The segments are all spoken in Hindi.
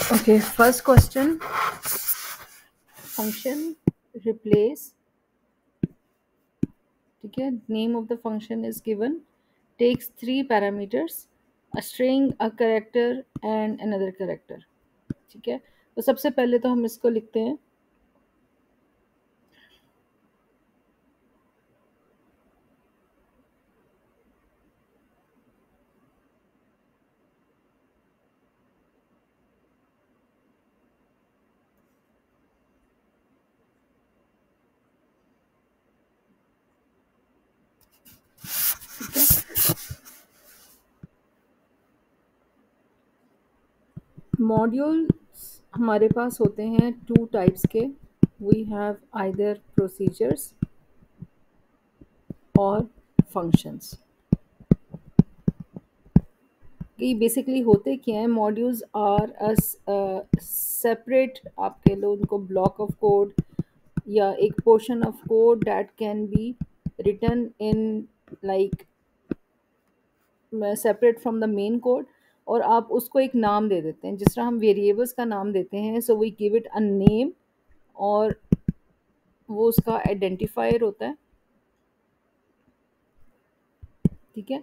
Okay, first question, function replace. ठीक है, name of the function is given, takes three parameters, a string, a character and another character. ठीक है, तो सबसे पहले तो हम इसको लिखते हैं मॉड्यूल्स। हमारे पास होते हैं टू टाइप्स के, वी हैव आइदर प्रोसीजर्स और फंक्शंस। कि बेसिकली होते क्या हैं, मॉड्यूल्स आर सेपरेट, आप कह लो उनको ब्लॉक ऑफ कोड या एक portion of code that can be written in like separate from the main code, और आप उसको एक नाम दे देते हैं, जिस तरह हम वेरिएबल्स का नाम देते हैं, so we give it a name और वो उसका आइडेंटिफायर होता है। ठीक है,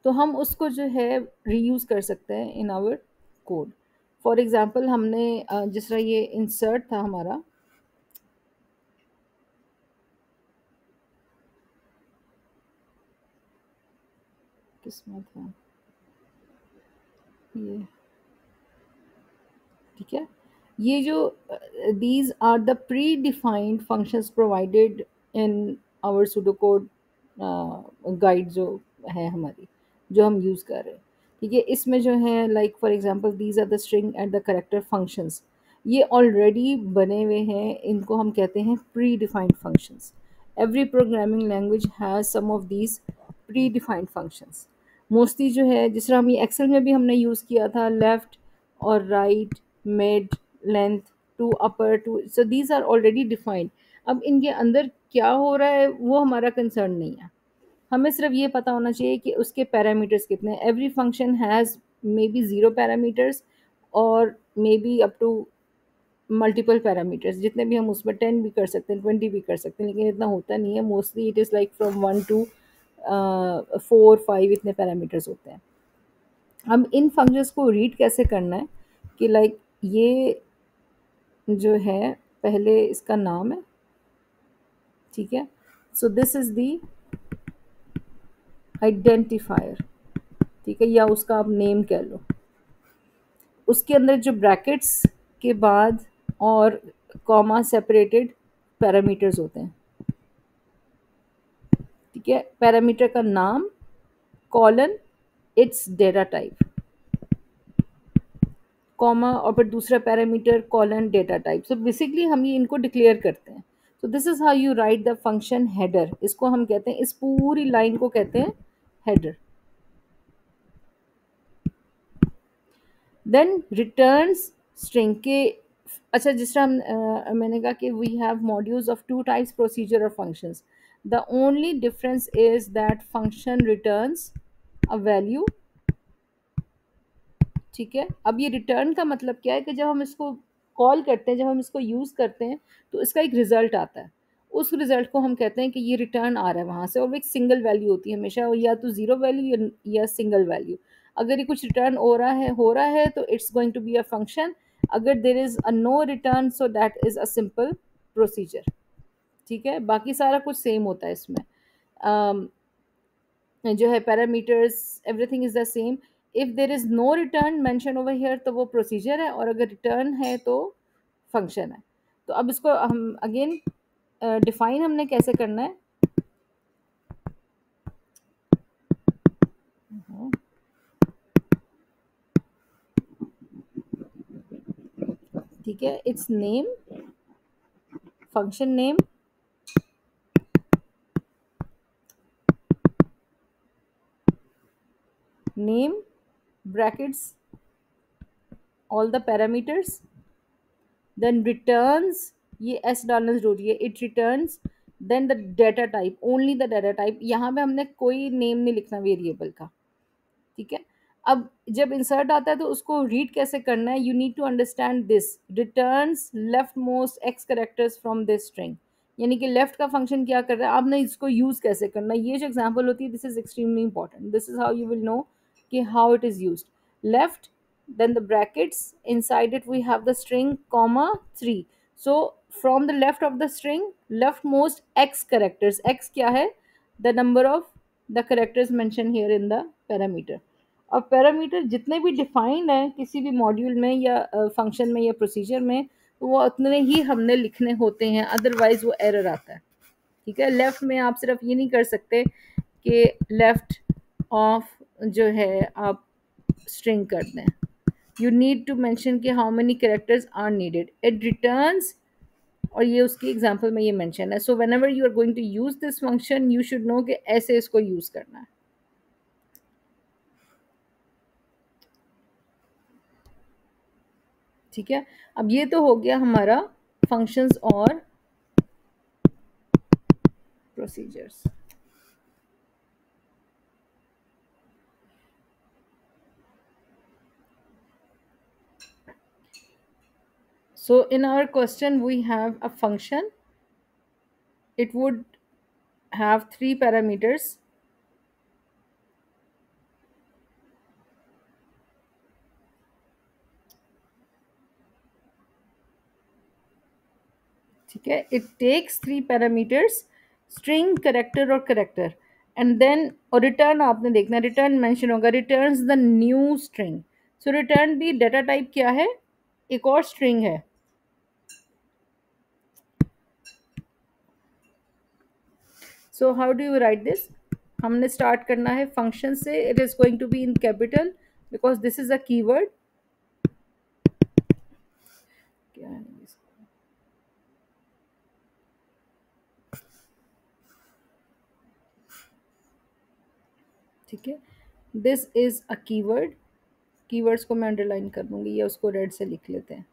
तो हम उसको जो है रीयूज़ कर सकते हैं in our code. For example हमने जिस तरह ये इंसर्ट था हमारा, किसमें था ये, ठीक है, ये जो these are the predefined functions provided in our pseudo code guide जो है हमारी, जो हम यूज़ कर रहे हैं। ठीक है, इसमें जो है like for example these are the string and the character functions, ये ऑलरेडी बने हुए हैं, इनको हम कहते हैं predefined functions. Every programming language has some of these predefined functions. Mostly जो है, जिस तरह हम ये एक्सेल में भी हमने यूज़ किया था, लेफ़्ट और right, mid, length, to upper, to, so these are already defined. अब इनके अंदर क्या हो रहा है वो हमारा कंसर्न नहीं है, हमें सिर्फ ये पता होना चाहिए कि उसके पैरामीटर्स कितने हैं। Every function has may be zero parameters और may be up to multiple parameters, जितने भी हम उसमें 10 भी कर सकते हैं, 20 भी कर सकते हैं, लेकिन इतना होता नहीं है। Mostly it is like from 1 to 4 5 इतने पैरामीटर्स होते हैं। हम इन फंक्शंस को रीड कैसे करना है कि लाइक ये जो है पहले इसका नाम है, ठीक है, so this is the identifier, ठीक है, या उसका आप नेम कह लो। उसके अंदर जो ब्रैकेट्स के बाद और कॉमा सेपरेटेड पैरामीटर्स होते हैं, ठीक है, पैरामीटर का नाम, colon, it's data type, comma और फिर दूसरा parameter, colon, data type. So basically हम ये इनको डिक्लेयर करते हैं। सो this is how you right the function header, इसको हम कहते हैं, इस पूरी लाइन को कहते हैं हेडर। देन रिटर्न्स स्ट्रिंग के, अच्छा जिस तरह मैंने कहा कि we have modules of two types, procedure और functions. The only difference is that function returns a value, ठीक है। अब ये रिटर्न का मतलब क्या है कि जब हम इसको कॉल करते हैं, जब हम इसको यूज़ करते हैं, तो इसका एक रिज़ल्ट आता है। उस रिज़ल्ट को हम कहते हैं कि ये रिटर्न आ रहा है वहाँ से, और वो एक सिंगल वैल्यू होती है हमेशा, या तो ज़ीरो वैल्यू या सिंगल वैल्यू। अगर ये कुछ रिटर्न हो रहा है तो it's going to be a function. अगर there is a no return, so that is a simple procedure. ठीक है, बाकी सारा कुछ सेम होता है इसमें। जो है parameters, everything is the same. If there is no return mention over here, तो वो प्रोसीजर है, और अगर रिटर्न है तो फंक्शन है। तो अब इसको हम अगेन डिफाइन हमने कैसे करना है। ठीक है, it's name, function name, name, brackets, all the parameters, then returns, ये एस डालना जरूरी है, it returns, then the data type, only the data type. यहाँ पे हमने कोई नेम नहीं लिखना वेरिएबल का, ठीक है। अब जब इंसर्ट आता है तो उसको रीड कैसे करना है, you need to understand this, returns left most x characters from this string. यानी कि लेफ्ट का फंक्शन क्या कर रहा है, आपने इसको यूज कैसे करना है, ये जो एग्जांपल होती है, this is extremely important, this is how you will know कि how it is used. Left, then the brackets, inside it we have the string comma 3, so from the left of the string, leftmost x characters, x क्या है, the number of the characters mentioned here in the parameter। अब पैरामीटर जितने भी डिफाइंड हैं किसी भी मॉड्यूल में या फंक्शन में या प्रोसीजर में, तो वो उतने ही हमने लिखने होते हैं, अदरवाइज वो एरर आता है। ठीक है, लेफ्ट में आप सिर्फ ये नहीं कर सकते कि लेफ्ट ऑफ जो है आप स्ट्रिंग कर दें, यू नीड टू मेंशन कि how many characters are needed, it returns, और ये उसकी एग्जांपल में ये मेंशन है। So whenever you are going to use this function, you should know कि ऐसे इसको यूज करना है। ठीक है, अब ये तो हो गया हमारा फंक्शंस और procedures. So in our question we have a function, it would have three parameters, ठीक है, it takes three parameters, string, character और character, and then और return आपने देखना, return mention होगा, returns the new string। so return भी data type क्या है, एक और string है। so how do you write this, हमने start करना है function से, it is going to be in capital because this is a keyword। क्या है इसका? ठीक है, this is a keyword, keywords को मैं अंडरलाइन कर दूंगी या उसको रेड से लिख लेते हैं।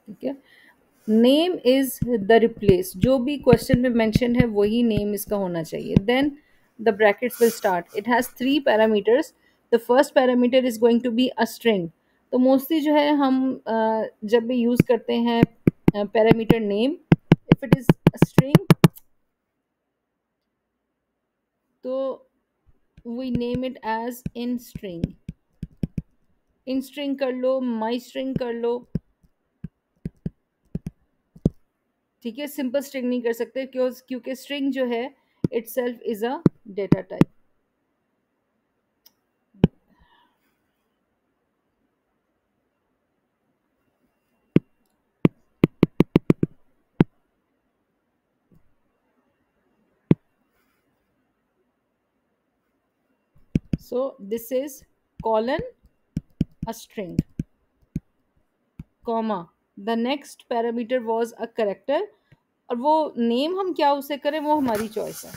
ठीक है, नेम इज द रिप्लेस, जो भी क्वेश्चन में मेंशन है वही नेम इसका होना चाहिए। Then the brackets will start, it has three parameters, the first parameter is going to be a string. तो मोस्टली जो है हम जब भी यूज़ करते हैं parameter name, if it is a string तो we name it as in string, in string कर लो, माई स्ट्रिंग कर लो। ठीक है, सिंपल स्ट्रिंग नहीं कर सकते क्योंकि स्ट्रिंग जो है itself is a data type. so this is colon a string comma the next parameter was a character, और वो नेम हम क्या उसे करें वो हमारी चॉइस है।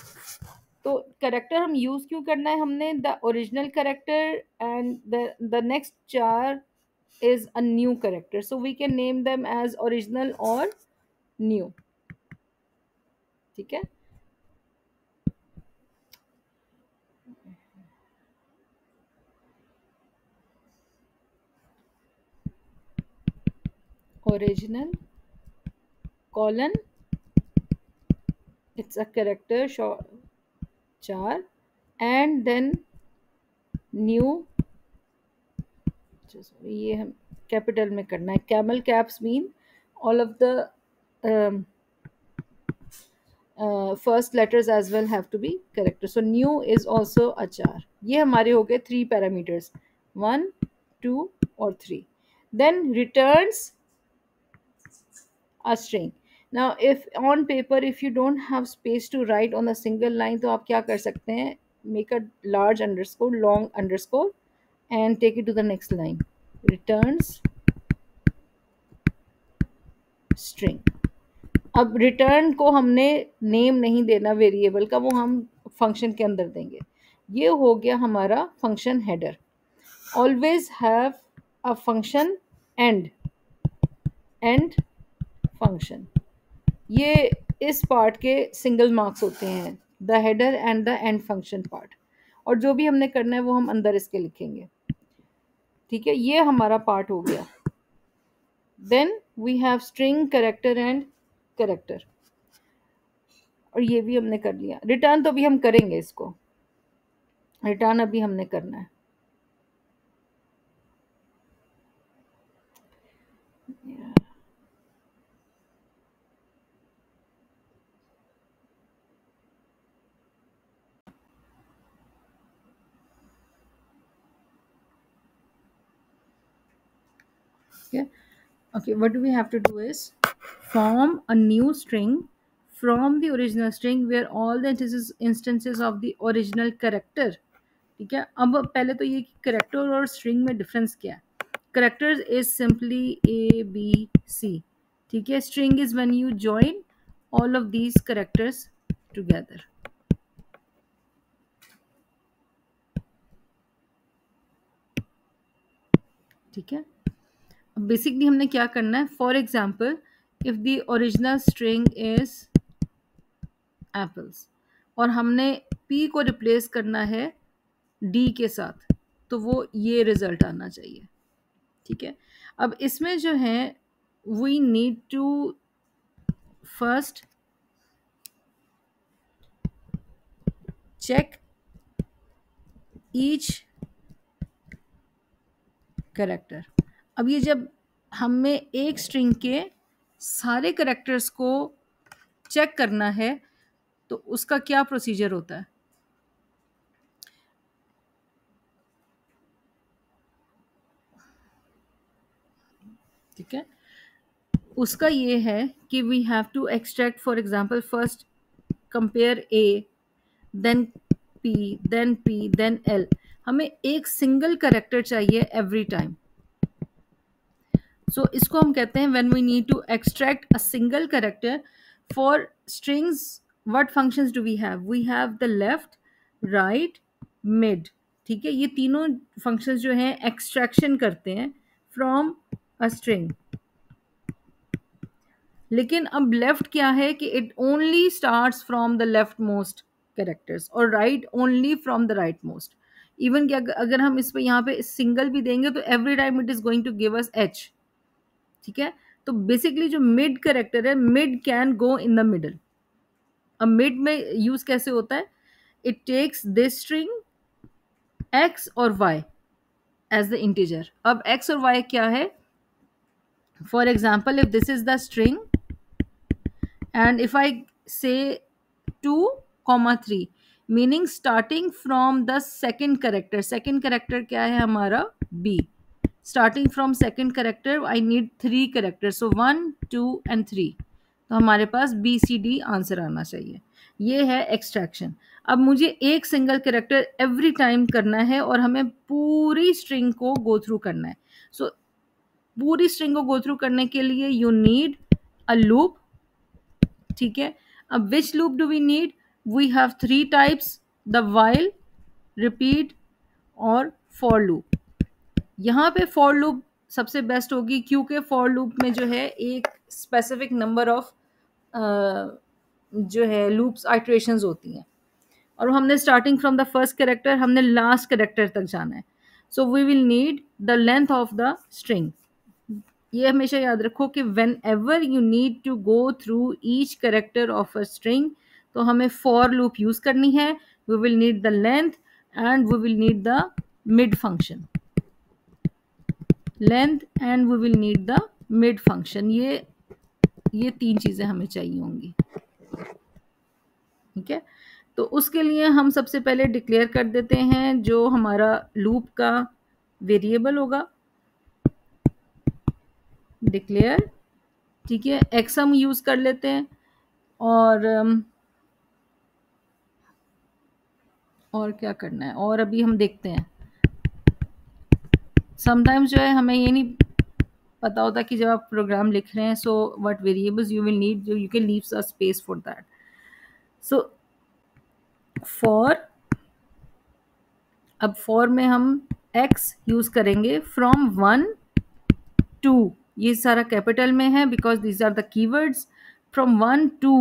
तो करेक्टर हम यूज क्यों करना है, हमने the original character and the next चार is a new character, so we can name them as original or new। ठीक है, original colon, it's a character short char, and then new, ये हम कैपिटल में करना है, camel caps mean all of the first letters as well have to be character, so new is also a char। ये हमारे हो गए थ्री पैरामीटर्स, 1 2 और 3। then returns a string। now if on paper if you don't have space to write on a single line, तो आप क्या कर सकते हैं, make a large underscore, long underscore, and take it to the next line, returns string। अब रिटर्न को हमने नेम नहीं देना वेरिएबल का, वो हम फंक्शन के अंदर देंगे। ये हो गया हमारा function header. Always have a function and function, ये इस पार्ट के सिंगल मार्क्स होते हैं। The header and the end function part, और जो भी हमने करना है वो हम अंदर इसके लिखेंगे। ठीक है, ये हमारा पार्ट हो गया। Then we have string, character and character, और ये भी हमने कर लिया। रिटर्न तो अभी हम करेंगे, इसको रिटर्न अभी हमने करना है। Okay. Okay, what we have to do is form a new string from the original string where all the instances of the original character. ठीक है, अब पहले तो ये करेक्टर और स्ट्रिंग में डिफरेंस क्या है। Characters is simply A B C. ठीक है, string is when you join all of these characters together. ठीक है, बेसिकली हमने क्या करना है, for example if the original string is apples और हमने p को रिप्लेस करना है d के साथ, तो वो ये रिजल्ट आना चाहिए। ठीक है, अब इसमें जो है we need to first check each character. अब ये जब हमें एक स्ट्रिंग के सारे करेक्टर्स को चेक करना है तो उसका क्या प्रोसीजर होता है। ठीक है, उसका ये है कि we have to extract, for example first compare A, then P, then L. हमें एक सिंगल करेक्टर चाहिए एवरी टाइम। सो इसको हम कहते हैं when we need to extract a single character for strings. What functions do we have, we have the left, right, mid. ठीक है, ये तीनों फंक्शंस जो हैं एक्सट्रैक्शन करते हैं फ्रॉम अ स्ट्रिंग। लेकिन अब लेफ्ट क्या है कि it only starts from the left most characters और right only from the right most. Even कि अगर हम इस पे यहाँ पे सिंगल भी देंगे तो every time it is going to give us H. ठीक है, तो बेसिकली जो मिड कैरेक्टर है, mid can go in the middle. अब मिड में यूज कैसे होता है, it takes this string X और वाई एज द इंटीजर। अब एक्स और वाई क्या है, for example if this is the string and if I say 2 comma 3 meaning starting from the second character क्या है हमारा b, starting from second character I need 3 characters, so 1 2 and 3, तो हमारे पास बी सी डी आंसर आना चाहिए। ये है एक्सट्रैक्शन। अब मुझे एक सिंगल कैरेक्टर एवरी टाइम करना है और हमें पूरी स्ट्रिंग को गो थ्रू करना है। सो पूरी स्ट्रिंग को गो थ्रू करने के लिए यू नीड अ लूप। ठीक है, अब which loop do we need, we have 3 types, the while, repeat और फॉर लूप। यहाँ पे फॉर लूप सबसे बेस्ट होगी क्योंकि फॉर लूप में जो है एक स्पेसिफिक नंबर ऑफ जो है लूप्स आइट्रेशंस होती हैं और हमने starting from the first character हमने लास्ट कैरेक्टर तक जाना है। So we will need the length of the string. ये हमेशा याद रखो कि whenever you need to go through each character of a string तो हमें फॉर लूप यूज करनी है। We will need the length and we will need the mid function, length and we will need the mid function. ये 3 चीजें हमें चाहिए होंगी। ठीक है, तो उसके लिए हम सबसे पहले डिक्लेयर कर देते हैं जो हमारा लूप का वेरिएबल होगा, डिक्लेयर। ठीक है, एक्स हम यूज कर लेते हैं और क्या करना है और अभी हम देखते हैं। समटाइम्स जो है हमें ये नहीं पता होता कि जब आप प्रोग्राम लिख रहे हैं so what variables you will need, you can leave a space for that. So for, अब फॉर में हम एक्स यूज करेंगे फ्रॉम 1 2, ये सारा कैपिटल में है because these are the keywords, from 1 2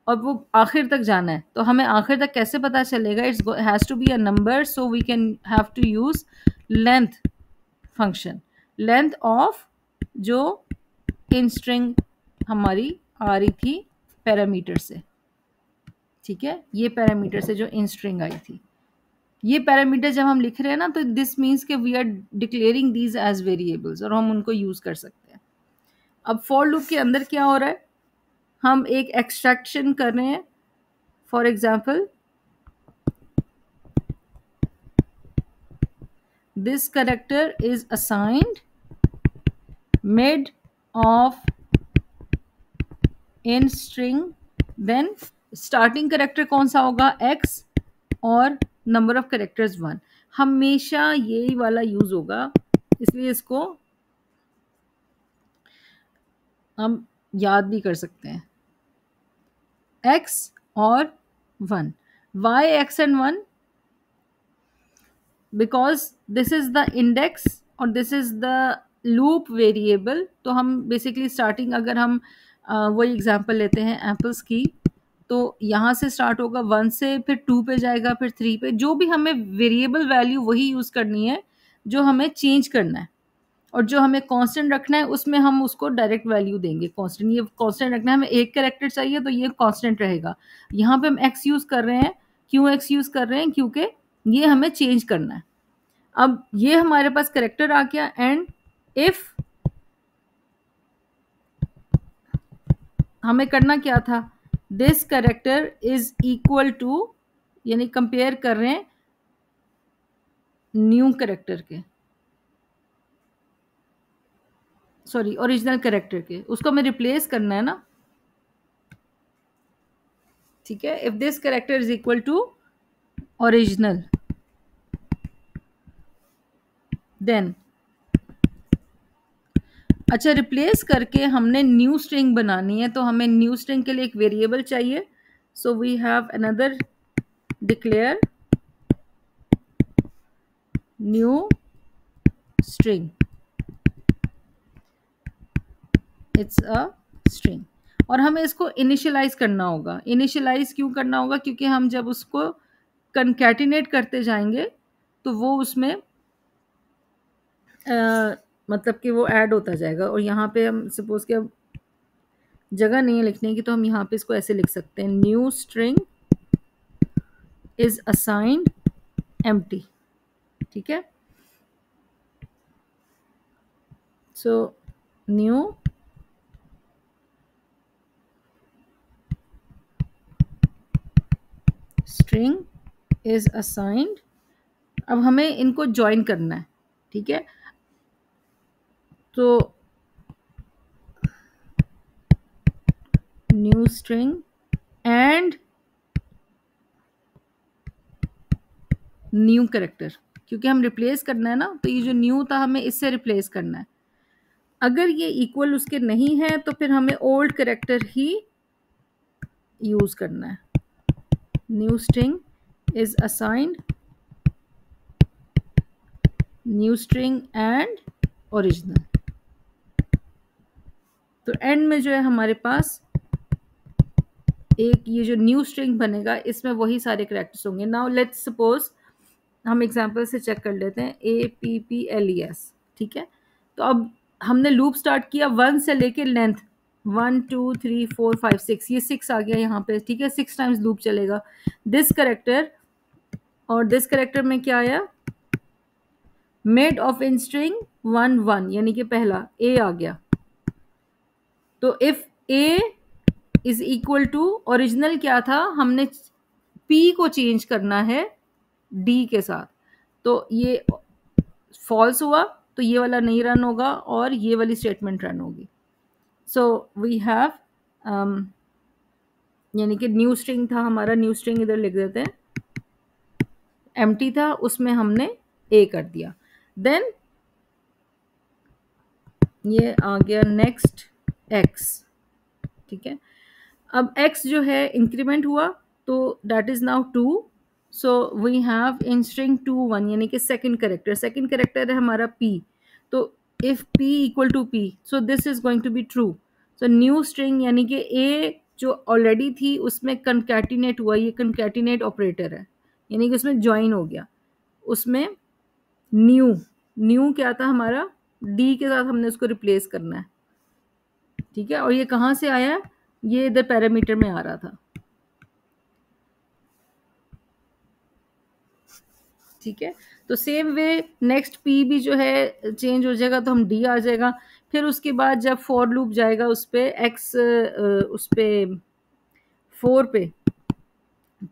और वो आखिर तक जाना है, तो हमें आखिर तक कैसे पता चलेगा? It's has to be a number, so we can have to use length function, length of जो इन स्ट्रिंग हमारी आ रही थी पैरामीटर से, ठीक है, ये पैरामीटर से जो इन स्ट्रिंग आई थी, ये पैरामीटर जब हम लिख रहे हैं ना, तो दिस मीन्स के we are declaring these as variables और हम उनको यूज कर सकते हैं। अब फॉर लूप के अंदर क्या हो रहा है, हम एक एक्सट्रैक्शन कर रहे हैं। For example, this character is assigned mid of in string, then starting character कौन सा होगा, x, और नंबर ऑफ कैरेक्टर्स 1। हमेशा यही वाला यूज होगा, इसलिए इसको हम याद भी कर सकते हैं, x और 1। why x and 1? Because this is the index और this is the loop variable. तो हम बेसिकली स्टार्टिंग, अगर हम वही एग्जांपल लेते हैं एप्पल्स की, तो यहाँ से स्टार्ट होगा 1 से, फिर 2 पे जाएगा, फिर 3 पे। जो भी हमें वेरिएबल वैल्यू वही यूज़ करनी है जो हमें चेंज करना है, और जो हमें कांस्टेंट रखना है उसमें हम उसको डायरेक्ट वैल्यू देंगे। कांस्टेंट, ये कांस्टेंट रखना है, हमें एक कैरेक्टर चाहिए तो ये कांस्टेंट रहेगा। यहाँ पे हम x यूज़ कर रहे हैं, क्यों x यूज़ कर रहे हैं? क्योंकि ये हमें चेंज करना है। अब ये हमारे पास कैरेक्टर आ गया, एंड इफ हमें करना क्या था, this character is equal to, यानी कंपेयर कर रहे हैं न्यू कैरेक्टर के, सॉरी ओरिजिनल कैरेक्टर के, उसको हमें रिप्लेस करना है ना, ठीक है। If this character is equal to original, then अच्छा, रिप्लेस करके हमने न्यू स्ट्रिंग बनानी है, तो हमें न्यू स्ट्रिंग के लिए एक वेरिएबल चाहिए। So we have another declare new string, it's a string, और हमें इसको इनिशियलाइज करना होगा। इनिशियलाइज क्यों करना होगा? क्योंकि हम जब उसको कनकैटिनेट करते जाएंगे तो वो उसमें मतलब कि वो ऐड होता जाएगा। और यहाँ पे हम सपोज कि अब जगह नहीं है लिखने की, तो हम यहाँ पे इसको ऐसे लिख सकते हैं, new string is assigned empty, ठीक है। सो न्यू स्ट्रिंग इज असाइंड, अब हमें इनको ज्वाइन करना है, ठीक है। तो new string and new character, क्योंकि हम रिप्लेस करना है ना, तो ये जो न्यू था हमें इससे रिप्लेस करना है। अगर ये इक्वल उसके नहीं है तो फिर हमें ओल्ड कैरेक्टर ही यूज करना है। New string is assigned new string and original. तो एंड में जो है हमारे पास एक ये जो न्यू स्ट्रिंग बनेगा, इसमें वही सारे कैरेक्टर्स होंगे। नाउ लेट्स सपोज, हम एग्जांपल से चेक कर लेते हैं, APPLES, ठीक है। तो अब हमने लूप स्टार्ट किया 1 से लेके लेंथ 1 2 3 4 5 6, ये 6 आ गया यहाँ पे, ठीक है। 6 टाइम्स लूप चलेगा। दिस कैरेक्टर और दिस कैरेक्टर में क्या आया, मिड ऑफ इन स्ट्रिंग 1 1, यानी कि पहला A आ गया। तो if A is equal to, original क्या था, हमने P को चेंज करना है D के साथ, तो ये फॉल्स हुआ, तो ये वाला नहीं रन होगा और ये वाली स्टेटमेंट रन होगी। सो वी हैव यानी कि न्यू स्ट्रिंग था हमारा, न्यू स्ट्रिंग इधर लिख देते हैं, एम्प्टी था, उसमें हमने A कर दिया। देन ये आ गया नेक्स्ट X, ठीक है। अब X जो है इंक्रीमेंट हुआ, तो that is now 2। So we have in string 2 1, यानी कि सेकंड कैरेक्टर है हमारा P। तो if P equal to P, so this is going to be true. So new string यानी कि A जो ऑलरेडी थी उसमें कंकैटिनेट हुआ, ये कंकैटिनेट ऑपरेटर है, यानी कि उसमें ज्वाइन हो गया। उसमें न्यू, न्यू क्या था हमारा, डी के साथ हमने उसको रिप्लेस करना है, ठीक है। और ये कहाँ से आया है, ये इधर पैरामीटर में आ रहा था, ठीक है। तो सेम वे नेक्स्ट पी भी जो है चेंज हो जाएगा, तो हम डी आ जाएगा। फिर उसके बाद जब फॉर लूप जाएगा उस पे एक्स, उस पे 4 पे,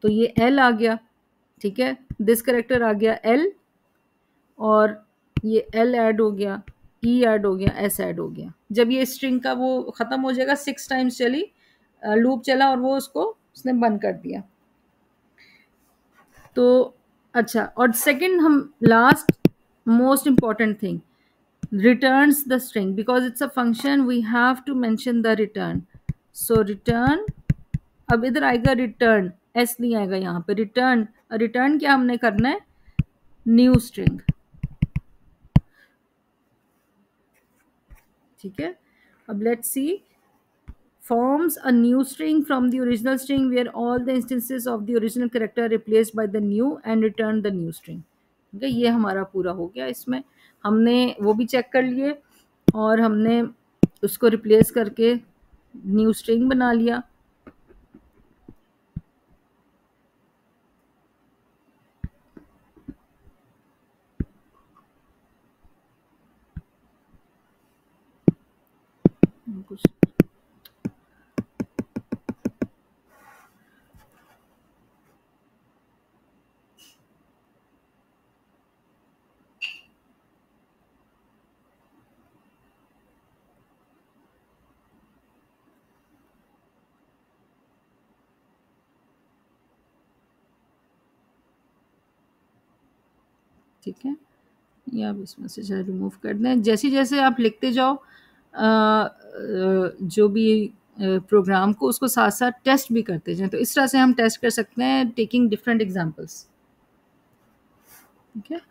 तो ये एल आ गया, ठीक है। दिस करेक्टर आ गया एल, और ये एल ऐड हो गया, ई ऐड हो गया, एस ऐड हो गया। जब ये स्ट्रिंग का वो खत्म हो जाएगा, 6 टाइम्स चली लूप चला और वो उसको उसने बंद कर दिया। तो अच्छा, और सेकंड हम last most important thing, returns the string because it's a function, we have to mention the return. So return, अब इधर आएगा रिटर्न, एस नहीं आएगा यहाँ पे, रिटर्न। रिटर्न क्या हमने करना है, न्यू स्ट्रिंग, ठीक है। अब let's see, forms a new string from the original string where all the instances of the original character are replaced by the new and return the new string, ठीक है। ये हमारा पूरा हो गया। इसमें हमने वो भी चेक कर लिए और हमने उसको रिप्लेस करके न्यू स्ट्रिंग बना लिया। कुछ ठीक है, या अब इसमें से चाहे रिमूव कर दें। जैसे जैसे आप लिखते जाओ जो भी प्रोग्राम को, उसको साथ साथ टेस्ट भी करते जाएं। तो इस तरह से हम टेस्ट कर सकते हैं टेकिंग डिफरेंट एग्जांपल्स, ठीक है।